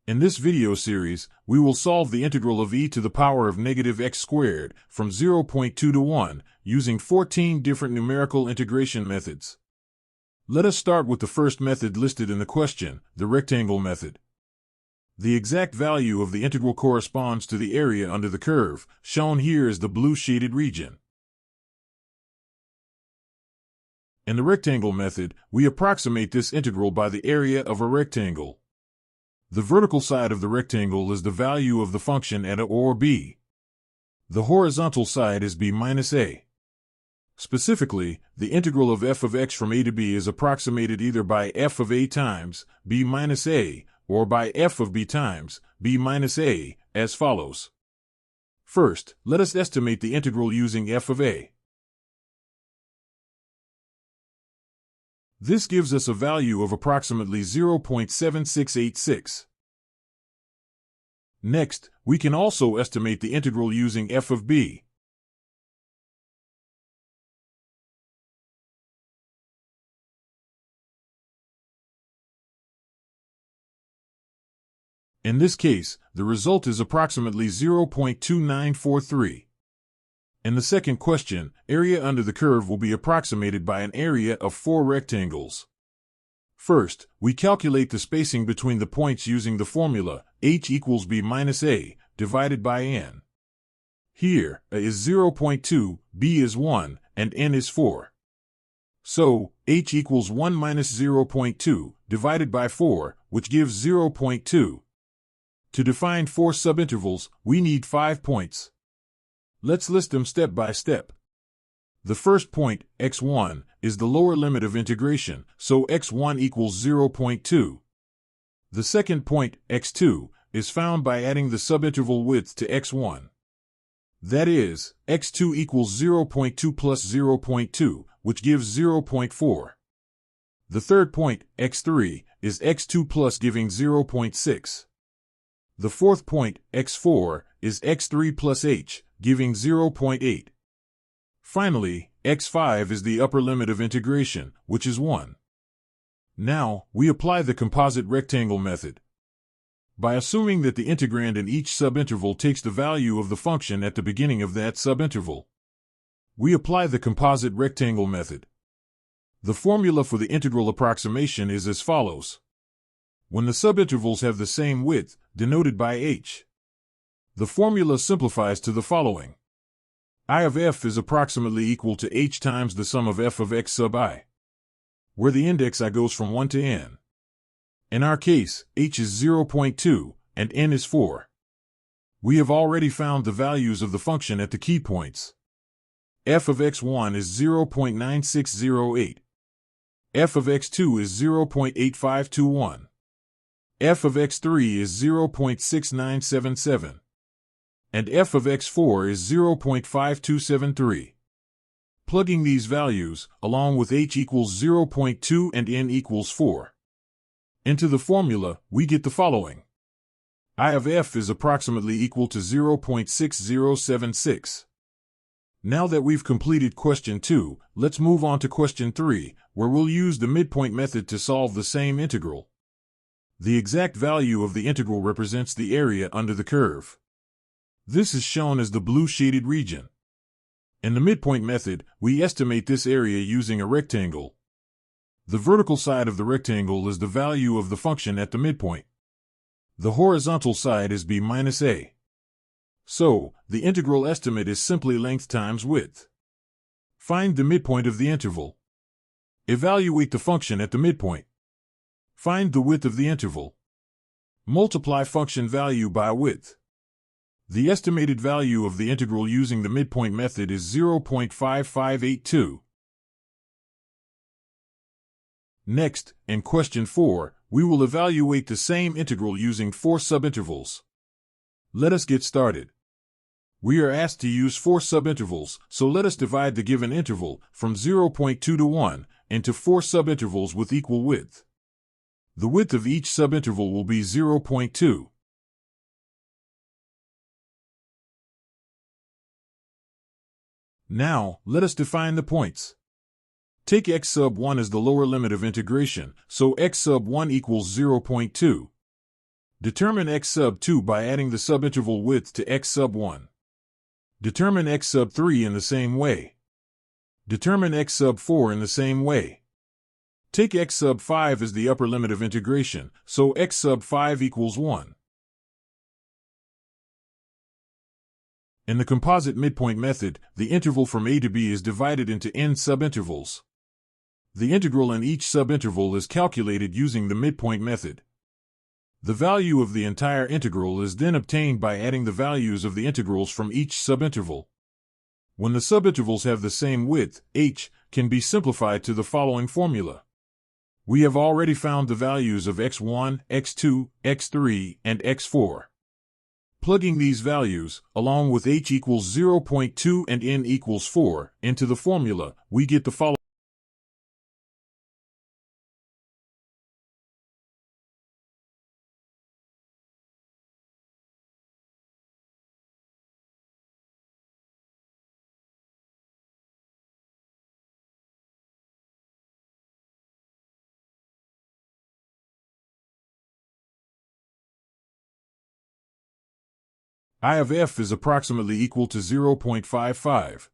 In this video series, we will solve the integral of e to the power of negative x squared from 0.2 to 1 using 14 different numerical integration methods. Let us start with the first method listed in the question, the rectangle method. The exact value of the integral corresponds to the area under the curve, shown here as the blue shaded region. In the rectangle method, we approximate this integral by the area of a rectangle. The vertical side of the rectangle is the value of the function at a or b. The horizontal side is b minus a. Specifically, the integral of f of x from a to b is approximated either by f of a times b minus a or by f of b times b minus a, as follows. First, let us estimate the integral using f of a. This gives us a value of approximately 0.7686. Next, we can also estimate the integral using f of b. In this case, the result is approximately 0.2943. In the second question, area under the curve will be approximated by an area of 4 rectangles. First, we calculate the spacing between the points using the formula h equals b minus a divided by n. Here, a is 0.2, b is 1, and n is 4. So, h equals 1 minus 0.2 divided by 4, which gives 0.2. To define 4 subintervals, we need 5 points. Let's list them step by step. The first point, x1, is the lower limit of integration, so x1 equals 0.2. The second point, x2, is found by adding the subinterval width to x1. That is, x2 equals 0.2 plus 0.2, which gives 0.4. The third point, x3, is x2 plus giving 0.6. The fourth point, x4, is x3 plus h, giving 0.8. Finally, x5 is the upper limit of integration, which is 1. Now, we apply the composite rectangle method. By assuming that the integrand in each subinterval takes the value of the function at the beginning of that subinterval, we apply the composite rectangle method. The formula for the integral approximation is as follows. When the subintervals have the same width, denoted by h, the formula simplifies to the following. I of f is approximately equal to h times the sum of f of x sub I, where the index I goes from 1 to n. In our case, h is 0.2 and n is 4. We have already found the values of the function at the key points. F of x1 is 0.9608. F of x2 is 0.8521. F of x3 is 0.6977. And f of x4 is 0.5273. Plugging these values, along with h equals 0.2 and n equals 4, into the formula, we get the following. I of f is approximately equal to 0.6076. Now that we've completed question 2, let's move on to question 3, where we'll use the midpoint method to solve the same integral. The exact value of the integral represents the area under the curve. This is shown as the blue shaded region. In the midpoint method, we estimate this area using a rectangle. The vertical side of the rectangle is the value of the function at the midpoint. The horizontal side is b minus a. So, the integral estimate is simply length times width. Find the midpoint of the interval. Evaluate the function at the midpoint. Find the width of the interval. Multiply function value by width. The estimated value of the integral using the midpoint method is 0.5582. Next, in question 4, we will evaluate the same integral using 4 subintervals. Let us get started. We are asked to use 4 subintervals, so let us divide the given interval from 0.2 to 1 into 4 subintervals with equal width. The width of each subinterval will be 0.2. Now, let us define the points. Take x sub 1 as the lower limit of integration, so x sub 1 equals 0.2. Determine x sub 2 by adding the subinterval width to x sub 1. Determine x sub 3 in the same way. Determine x sub 4 in the same way. Take x sub 5 as the upper limit of integration, so x sub 5 equals 1. In the composite midpoint method, the interval from a to b is divided into n subintervals. The integral in each subinterval is calculated using the midpoint method. The value of the entire integral is then obtained by adding the values of the integrals from each subinterval. When the subintervals have the same width, h can be simplified to the following formula. We have already found the values of x1, x2, x3, and x4. Plugging these values, along with h equals 0.2 and n equals 4, into the formula, we get the following. I of f is approximately equal to 0.55.